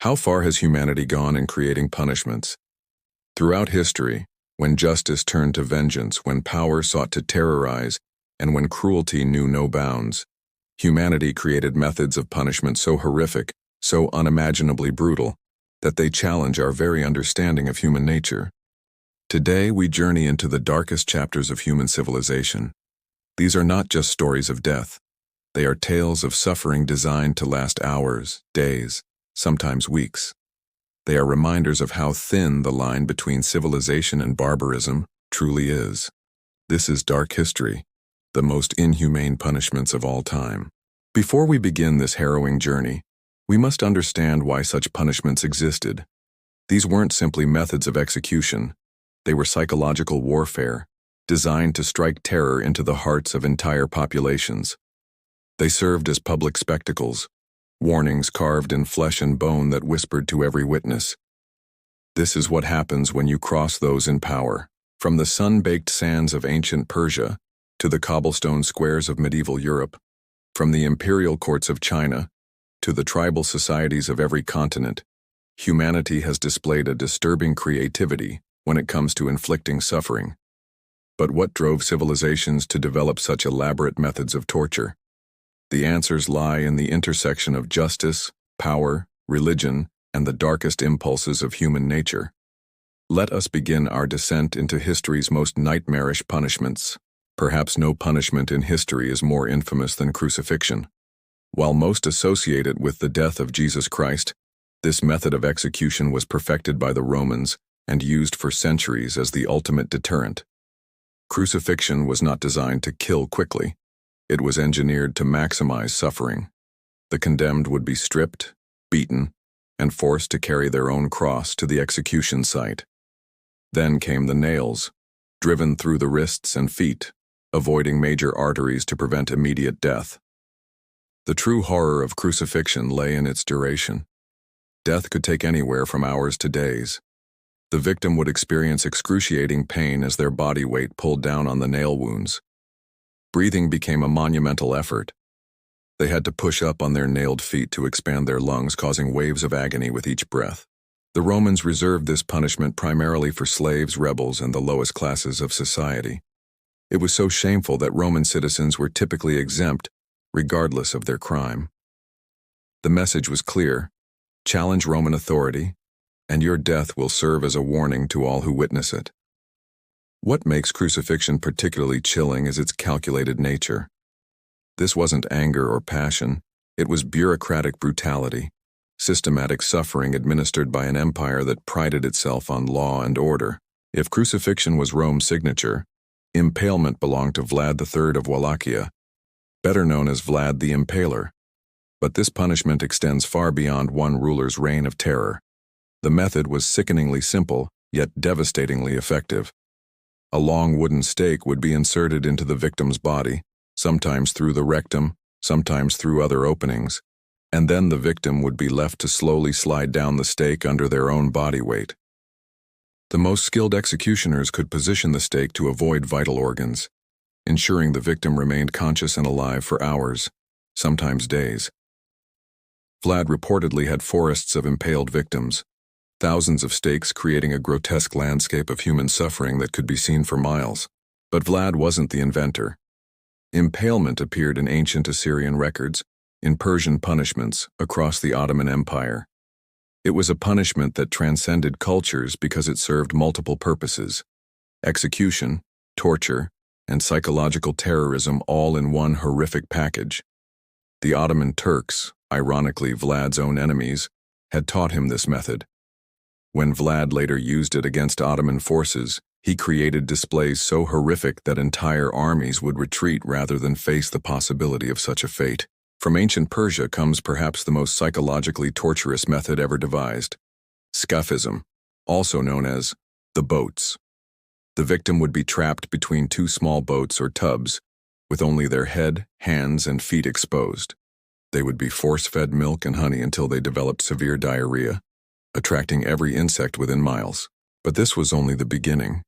How far has humanity gone in creating punishments? Throughout history, when justice turned to vengeance, when power sought to terrorize, and when cruelty knew no bounds, humanity created methods of punishment so horrific, so unimaginably brutal, that they challenge our very understanding of human nature. Today, we journey into the darkest chapters of human civilization. These are not just stories of death. They are tales of suffering designed to last hours, days, sometimes weeks. They are reminders of how thin the line between civilization and barbarism truly is. This is dark history, the most inhumane punishments of all time. Before we begin this harrowing journey, we must understand why such punishments existed. These weren't simply methods of execution. They were psychological warfare, designed to strike terror into the hearts of entire populations. They served as public spectacles, warnings carved in flesh and bone that whispered to every witness. This is what happens when you cross those in power. From the sun-baked sands of ancient Persia to the cobblestone squares of medieval Europe, from the imperial courts of China to the tribal societies of every continent, humanity has displayed a disturbing creativity when it comes to inflicting suffering. But what drove civilizations to develop such elaborate methods of torture? The answers lie in the intersection of justice, power, religion, and the darkest impulses of human nature. Let us begin our descent into history's most nightmarish punishments. Perhaps no punishment in history is more infamous than crucifixion. While most associate it with the death of Jesus Christ, this method of execution was perfected by the Romans and used for centuries as the ultimate deterrent. Crucifixion was not designed to kill quickly. It was engineered to maximize suffering. The condemned would be stripped, beaten, and forced to carry their own cross to the execution site. Then came the nails, driven through the wrists and feet, avoiding major arteries to prevent immediate death. The true horror of crucifixion lay in its duration. Death could take anywhere from hours to days. The victim would experience excruciating pain as their body weight pulled down on the nail wounds. Breathing became a monumental effort. They had to push up on their nailed feet to expand their lungs, causing waves of agony with each breath. The Romans reserved this punishment primarily for slaves, rebels, and the lowest classes of society. It was so shameful that Roman citizens were typically exempt, regardless of their crime. The message was clear: challenge Roman authority, and your death will serve as a warning to all who witness it. What makes crucifixion particularly chilling is its calculated nature. This wasn't anger or passion, it was bureaucratic brutality, systematic suffering administered by an empire that prided itself on law and order. If crucifixion was Rome's signature, impalement belonged to Vlad III of Wallachia, better known as Vlad the Impaler. But this punishment extends far beyond one ruler's reign of terror. The method was sickeningly simple, yet devastatingly effective. A long wooden stake would be inserted into the victim's body, sometimes through the rectum, sometimes through other openings, and then the victim would be left to slowly slide down the stake under their own body weight. The most skilled executioners could position the stake to avoid vital organs, ensuring the victim remained conscious and alive for hours, sometimes days. Vlad reportedly had forests of impaled victims, thousands of stakes creating a grotesque landscape of human suffering that could be seen for miles. But Vlad wasn't the inventor. Impalement appeared in ancient Assyrian records, in Persian punishments across the Ottoman Empire. It was a punishment that transcended cultures because it served multiple purposes: execution, torture, and psychological terrorism all in one horrific package. The Ottoman Turks, ironically Vlad's own enemies, had taught him this method. When Vlad later used it against Ottoman forces, he created displays so horrific that entire armies would retreat rather than face the possibility of such a fate. From ancient Persia comes perhaps the most psychologically torturous method ever devised: scaphism, also known as the boats. The victim would be trapped between two small boats or tubs, with only their head, hands, and feet exposed. They would be force-fed milk and honey until they developed severe diarrhea, attracting every insect within miles. But this was only the beginning.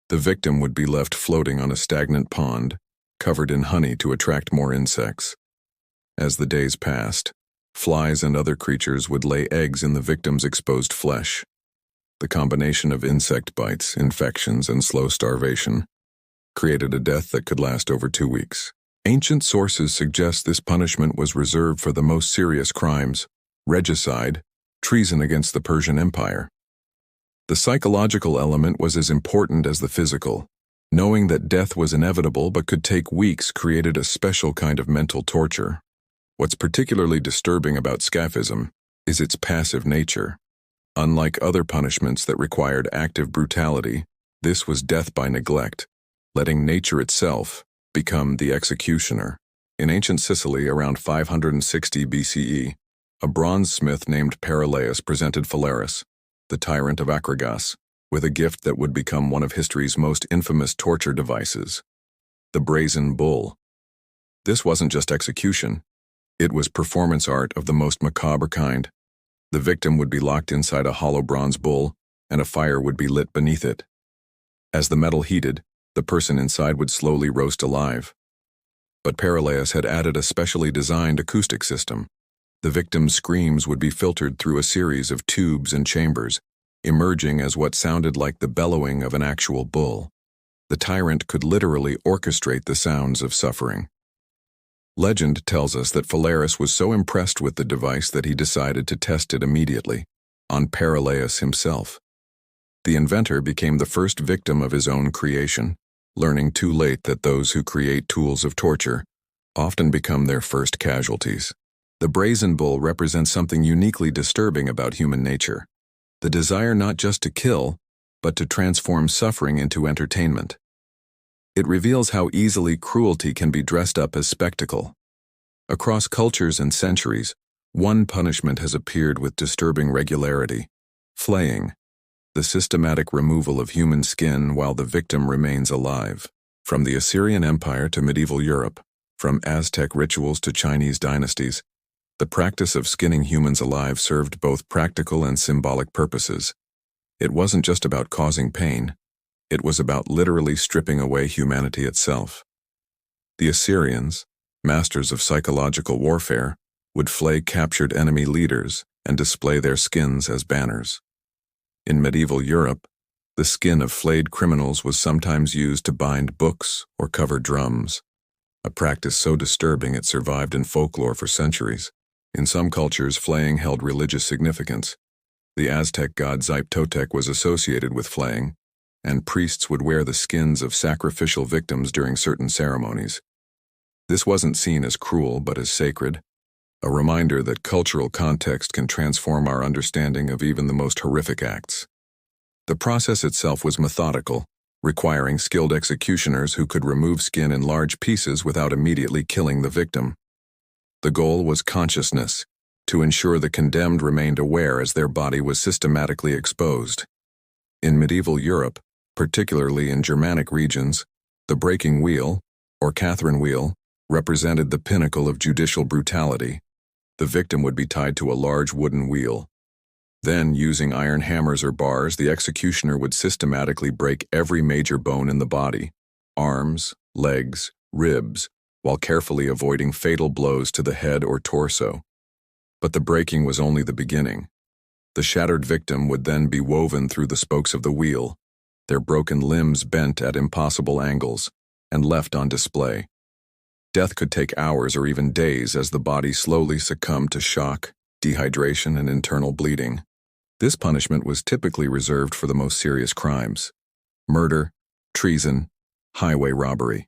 The victim would be left floating on a stagnant pond, covered in honey to attract more insects. As the days passed, Flies and other creatures would lay eggs in the victim's exposed flesh. The combination of insect bites, infections, and slow starvation created a death that could last over 2 weeks. Ancient sources suggest this punishment was reserved for the most serious crimes: regicide, treason against the Persian Empire. The psychological element was as important as the physical. Knowing that death was inevitable but could take weeks created a special kind of mental torture. What's particularly disturbing about scaphism is its passive nature. Unlike other punishments that required active brutality, this was death by neglect, letting nature itself become the executioner. In ancient Sicily, around 560 BCE, a bronze smith named Perillus presented Phalaris, the tyrant of Acragas, with a gift that would become one of history's most infamous torture devices: the brazen bull. This wasn't just execution, it was performance art of the most macabre kind. The victim would be locked inside a hollow bronze bull, and a fire would be lit beneath it. As the metal heated, the person inside would slowly roast alive. But Perillus had added a specially designed acoustic system. The victim's screams would be filtered through a series of tubes and chambers, emerging as what sounded like the bellowing of an actual bull. The tyrant could literally orchestrate the sounds of suffering. Legend tells us that Phalaris was so impressed with the device that he decided to test it immediately, on Perillus himself. The inventor became the first victim of his own creation, learning too late that those who create tools of torture often become their first casualties. The brazen bull represents something uniquely disturbing about human nature: the desire not just to kill, but to transform suffering into entertainment. It reveals how easily cruelty can be dressed up as spectacle. Across cultures and centuries, one punishment has appeared with disturbing regularity: flaying, the systematic removal of human skin while the victim remains alive. From the Assyrian Empire to medieval Europe, from Aztec rituals to Chinese dynasties, the practice of skinning humans alive served both practical and symbolic purposes. It wasn't just about causing pain. It was about literally stripping away humanity itself. The Assyrians, masters of psychological warfare, would flay captured enemy leaders and display their skins as banners. In medieval Europe, the skin of flayed criminals was sometimes used to bind books or cover drums, a practice so disturbing it survived in folklore for centuries. In some cultures, flaying held religious significance. The Aztec god Xipe was associated with flaying, and priests would wear the skins of sacrificial victims during certain ceremonies. This wasn't seen as cruel but as sacred, a reminder that cultural context can transform our understanding of even the most horrific acts. The process itself was methodical, requiring skilled executioners who could remove skin in large pieces without immediately killing the victim. The goal was consciousness, to ensure the condemned remained aware as their body was systematically exposed. In medieval Europe, particularly in Germanic regions, the breaking wheel, or Catherine wheel, represented the pinnacle of judicial brutality. The victim would be tied to a large wooden wheel. Then, using iron hammers or bars, the executioner would systematically break every major bone in the body: arms, legs, ribs, while carefully avoiding fatal blows to the head or torso. But the breaking was only the beginning. The shattered victim would then be woven through the spokes of the wheel, their broken limbs bent at impossible angles, and left on display. Death could take hours or even days as the body slowly succumbed to shock, dehydration, and internal bleeding. This punishment was typically reserved for the most serious crimes: murder, treason, highway robbery.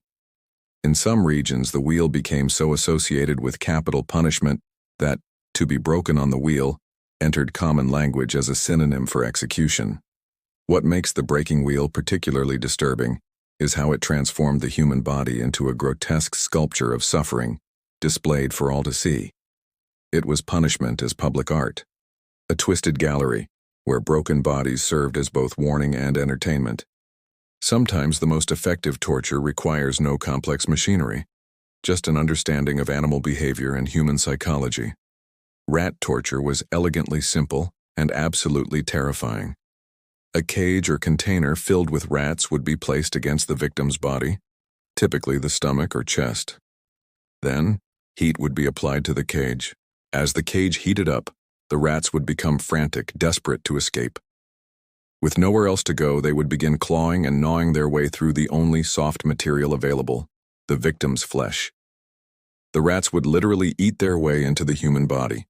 In some regions, the wheel became so associated with capital punishment that "to be broken on the wheel" entered common language as a synonym for execution. What makes the breaking wheel particularly disturbing is how it transformed the human body into a grotesque sculpture of suffering, displayed for all to see. It was punishment as public art, a twisted gallery where broken bodies served as both warning and entertainment. Sometimes the most effective torture requires no complex machinery, just an understanding of animal behavior and human psychology. Rat torture was elegantly simple and absolutely terrifying. A cage or container filled with rats would be placed against the victim's body, typically the stomach or chest. Then, heat would be applied to the cage, As the cage heated up, the rats would become frantic, desperate to escape. With nowhere else to go, they would begin clawing and gnawing their way through the only soft material available, the victim's flesh. The rats would literally eat their way into the human body,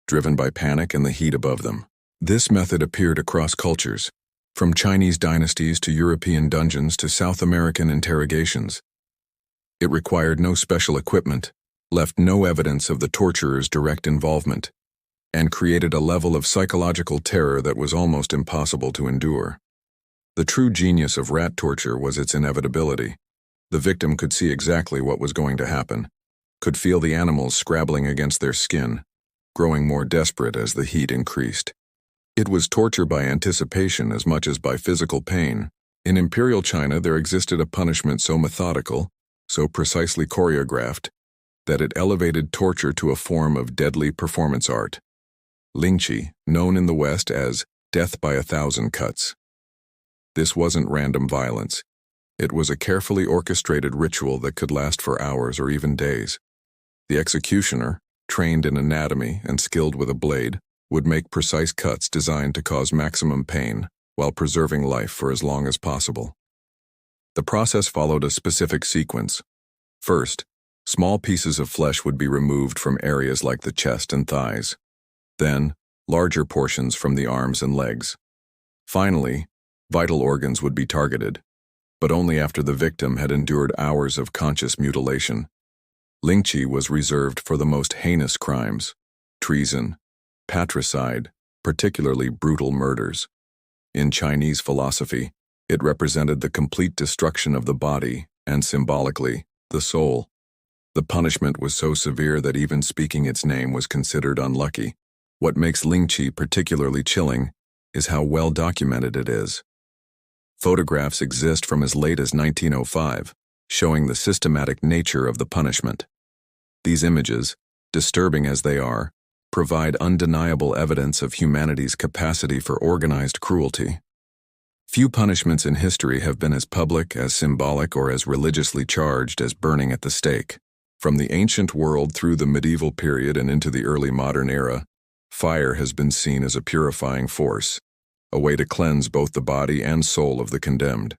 driven by panic and the heat above them. This method appeared across cultures, from Chinese dynasties to European dungeons to South American interrogations. It required no special equipment, left no evidence of the torturer's direct involvement, and created a level of psychological terror that was almost impossible to endure. The true genius of rat torture was its inevitability. The victim could see exactly what was going to happen, could feel the animals scrabbling against their skin, growing more desperate as the heat increased. It was torture by anticipation as much as by physical pain. In Imperial China, there existed a punishment so methodical, so precisely choreographed, that it elevated torture to a form of deadly performance art. Lingqi, known in the West as death by 1,000 cuts. This wasn't random violence. It was a carefully orchestrated ritual that could last for hours or even days. The executioner, trained in anatomy and skilled with a blade, would make precise cuts designed to cause maximum pain while preserving life for as long as possible. The process followed a specific sequence. First, small pieces of flesh would be removed from areas like the chest and thighs. Then, larger portions from the arms and legs. Finally, vital organs would be targeted, but only after the victim had endured hours of conscious mutilation. Lingqi was reserved for the most heinous crimes: treason, patricide, particularly brutal murders. In Chinese philosophy, it represented the complete destruction of the body and, symbolically, the soul. The punishment was so severe that even speaking its name was considered unlucky. What makes Lingqi particularly chilling is how well documented it is. Photographs exist from as late as 1905, showing the systematic nature of the punishment. These images, disturbing as they are, provide undeniable evidence of humanity's capacity for organized cruelty. Few punishments in history have been as public, as symbolic, or as religiously charged as burning at the stake. From the ancient world through the medieval period and into the early modern era, fire has been seen as a purifying force, a way to cleanse both the body and soul of the condemned.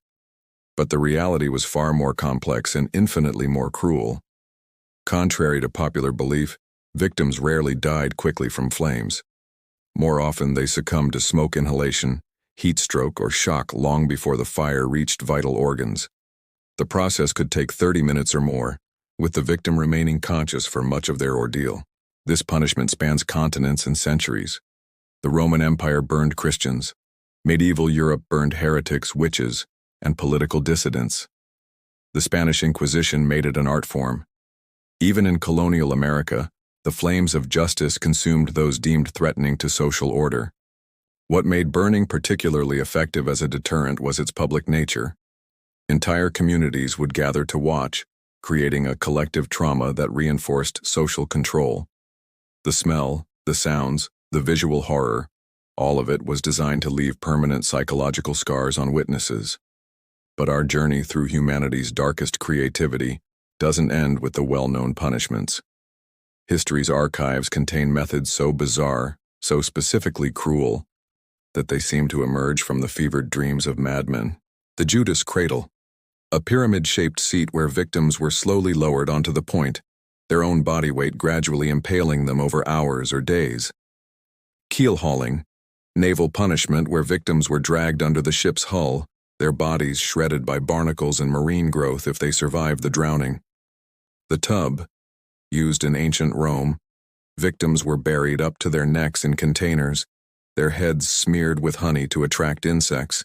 But the reality was far more complex and infinitely more cruel. Contrary to popular belief, victims rarely died quickly from flames. More often, they succumbed to smoke inhalation, heat stroke, or shock long before the fire reached vital organs. The process could take 30 minutes or more, with the victim remaining conscious for much of their ordeal. This punishment spans continents and centuries. The Roman Empire burned Christians. Medieval Europe burned heretics, witches, and political dissidents. The Spanish Inquisition made it an art form. Even in colonial America, the flames of justice consumed those deemed threatening to social order. What made burning particularly effective as a deterrent was its public nature. Entire communities would gather to watch, creating a collective trauma that reinforced social control. The smell, the sounds, the visual horror, all of it was designed to leave permanent psychological scars on witnesses. But our journey through humanity's darkest creativity doesn't end with the well-known punishments. History's archives contain methods so bizarre, so specifically cruel, that they seem to emerge from the fevered dreams of madmen. The Judas cradle, a pyramid-shaped seat where victims were slowly lowered onto the point, their own body weight gradually impaling them over hours or days. Keel hauling, naval punishment where victims were dragged under the ship's hull, their bodies shredded by barnacles and marine growth if they survived the drowning. The tub, used in ancient Rome, victims were buried up to their necks in containers, their heads smeared with honey to attract insects,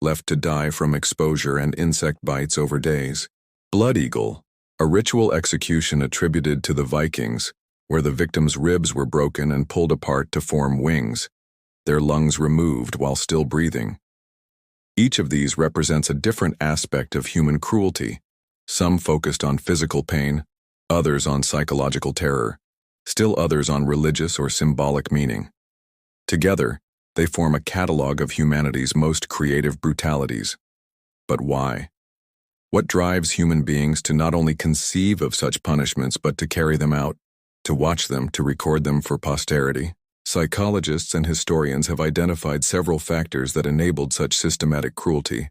left to die from exposure and insect bites over days. Blood eagle, a ritual execution attributed to the Vikings, where the victim's ribs were broken and pulled apart to form wings, their lungs removed while still breathing. Each of these represents a different aspect of human cruelty, some focused on physical pain, others on psychological terror, still others on religious or symbolic meaning. Together, they form a catalog of humanity's most creative brutalities. But why? What drives human beings to not only conceive of such punishments but to carry them out, to watch them, to record them for posterity. Psychologists and historians have identified several factors that enabled such systematic cruelty.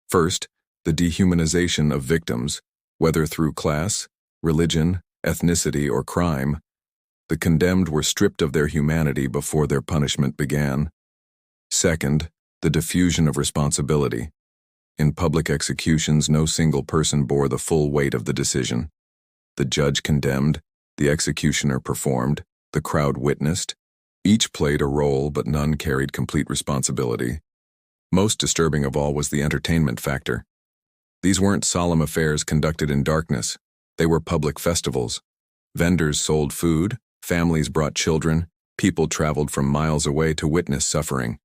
First, the dehumanization of victims, whether through class, religion, ethnicity, or crime. The condemned were stripped of their humanity before their punishment began. Second, the diffusion of responsibility. In public executions, no single person bore the full weight of the decision. The judge condemned, the executioner performed, the crowd witnessed. Each played a role, but none carried complete responsibility. Most disturbing of all was the entertainment factor. These weren't solemn affairs conducted in darkness. They were public festivals. Vendors sold food, families brought children, people traveled from miles away to witness suffering.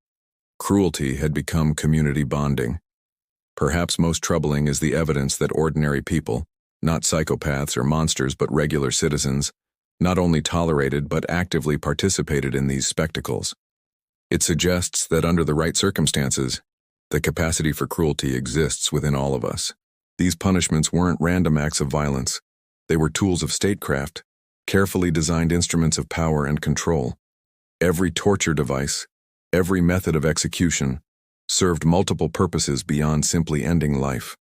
Cruelty had become community bonding. Perhaps most troubling is the evidence that ordinary people, not psychopaths or monsters but regular citizens, not only tolerated but actively participated in these spectacles. It suggests that under the right circumstances, the capacity for cruelty exists within all of us. These punishments weren't random acts of violence. They were tools of statecraft, carefully designed instruments of power and control. Every torture device, every method of execution, served multiple purposes beyond simply ending life.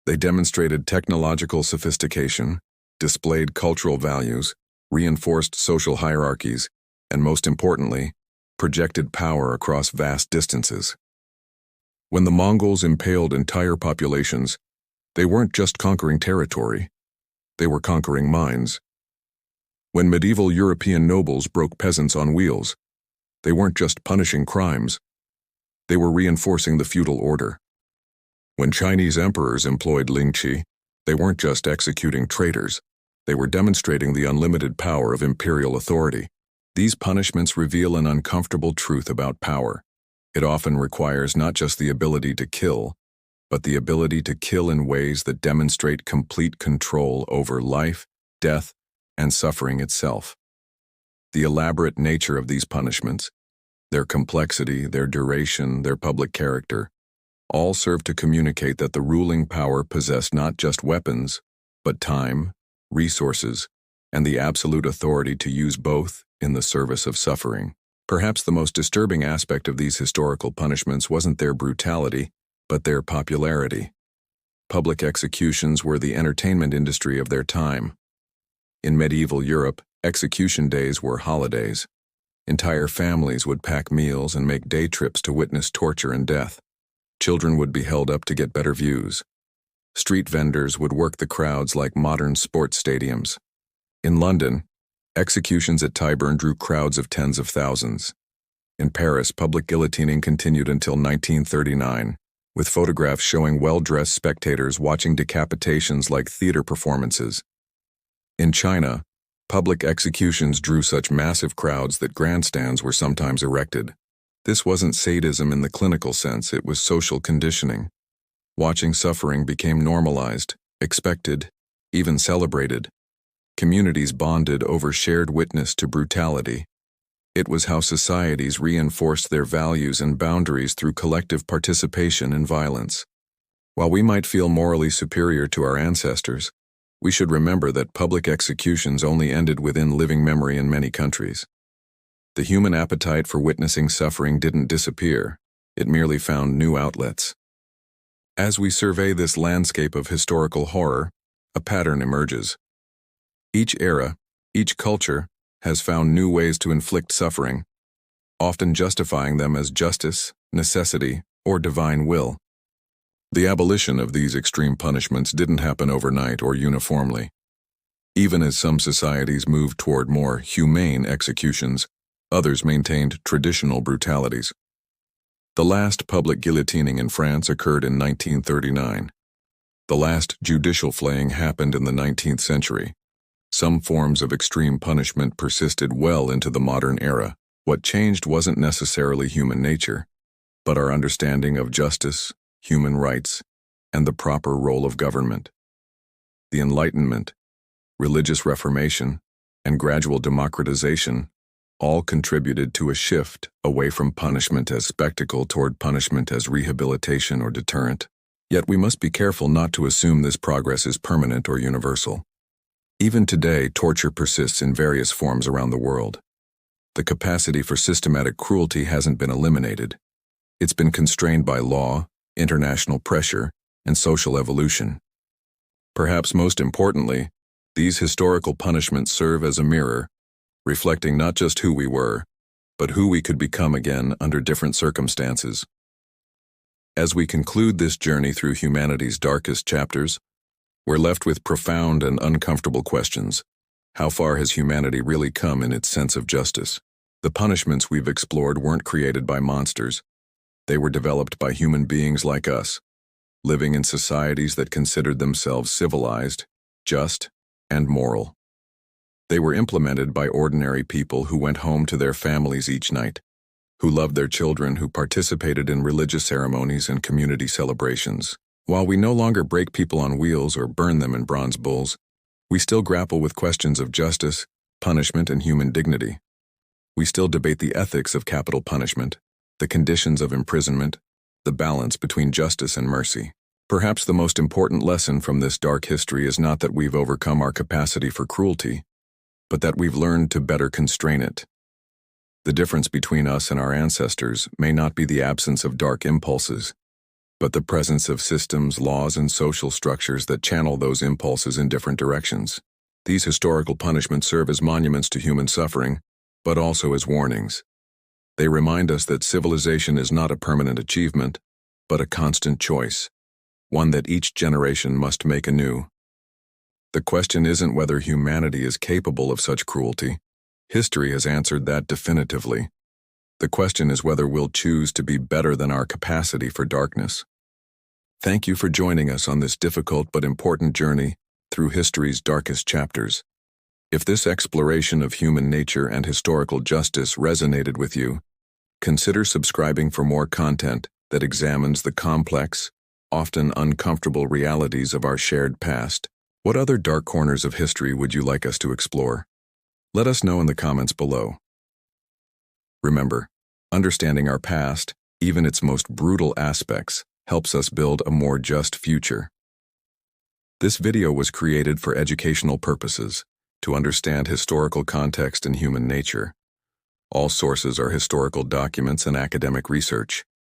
They demonstrated technological sophistication, displayed cultural values, reinforced social hierarchies, and most importantly, projected power across vast distances. When the Mongols impaled entire populations, they weren't just conquering territory, they were conquering minds. When medieval European nobles broke peasants on wheels, they weren't just punishing crimes, they were reinforcing the feudal order. When Chinese emperors employed lingqi, they weren't just executing traitors, they were demonstrating the unlimited power of imperial authority. These punishments reveal an uncomfortable truth about power. It often requires not just the ability to kill, but the ability to kill in ways that demonstrate complete control over life, death, and suffering itself. The elaborate nature of these punishments, their complexity, their duration, their public character, all serve to communicate that the ruling power possessed not just weapons, but time, resources, and the absolute authority to use both in the service of suffering. Perhaps the most disturbing aspect of these historical punishments wasn't their brutality, but their popularity. Public executions were the entertainment industry of their time. In medieval Europe, execution days were holidays. Entire families would pack meals and make day trips to witness torture and death. Children would be held up to get better views. Street vendors would work the crowds like modern sports stadiums. In London, executions at Tyburn drew crowds of tens of thousands. In Paris, public guillotining continued until 1939, with photographs showing well-dressed spectators watching decapitations like theater performances. In China, public executions drew such massive crowds that grandstands were sometimes erected. This wasn't sadism in the clinical sense, it was social conditioning. Watching suffering became normalized, expected, even celebrated. Communities bonded over shared witness to brutality. It was how societies reinforced their values and boundaries through collective participation in violence. While we might feel morally superior to our ancestors, we should remember that public executions only ended within living memory in many countries. The human appetite for witnessing suffering didn't disappear, it merely found new outlets. As we survey this landscape of historical horror, a pattern emerges. Each era, each culture, has found new ways to inflict suffering, often justifying them as justice, necessity, or divine will. The abolition of these extreme punishments didn't happen overnight or uniformly. Even as some societies moved toward more humane executions, others maintained traditional brutalities. The last public guillotining in France occurred in 1939. The last judicial flaying happened in the 19th century. Some forms of extreme punishment persisted well into the modern era. What changed wasn't necessarily human nature, but our understanding of justice, human rights, and the proper role of government. The Enlightenment, religious reformation, and gradual democratization all contributed to a shift away from punishment as spectacle toward punishment as rehabilitation or deterrent. Yet we must be careful not to assume this progress is permanent or universal. Even today, torture persists in various forms around the world. The capacity for systematic cruelty hasn't been eliminated. It's been constrained by law, international pressure, and social evolution. Perhaps most importantly, these historical punishments serve as a mirror, reflecting not just who we were, but who we could become again under different circumstances. As we conclude this journey through humanity's darkest chapters, we're left with profound and uncomfortable questions. How far has humanity really come in its sense of justice? The punishments we've explored weren't created by monsters. They were developed by human beings like us, living in societies that considered themselves civilized, just, and moral. They were implemented by ordinary people who went home to their families each night, who loved their children, who participated in religious ceremonies and community celebrations. While we no longer break people on wheels or burn them in bronze bulls, we still grapple with questions of justice, punishment, and human dignity. We still debate the ethics of capital punishment, the conditions of imprisonment, the balance between justice and mercy. Perhaps the most important lesson from this dark history is not that we've overcome our capacity for cruelty, but that we've learned to better constrain it. The difference between us and our ancestors may not be the absence of dark impulses, but the presence of systems, laws, and social structures that channel those impulses in different directions. These historical punishments serve as monuments to human suffering, but also as warnings. They remind us that civilization is not a permanent achievement, but a constant choice, one that each generation must make anew. The question isn't whether humanity is capable of such cruelty. History has answered that definitively. The question is whether we'll choose to be better than our capacity for darkness. Thank you for joining us on this difficult but important journey through history's darkest chapters. If this exploration of human nature and historical justice resonated with you, consider subscribing for more content that examines the complex, often uncomfortable realities of our shared past. What other dark corners of history would you like us to explore? Let us know in the comments below. Remember, understanding our past, even its most brutal aspects, helps us build a more just future. This video was created for educational purposes, to understand historical context and human nature. All sources are historical documents and academic research.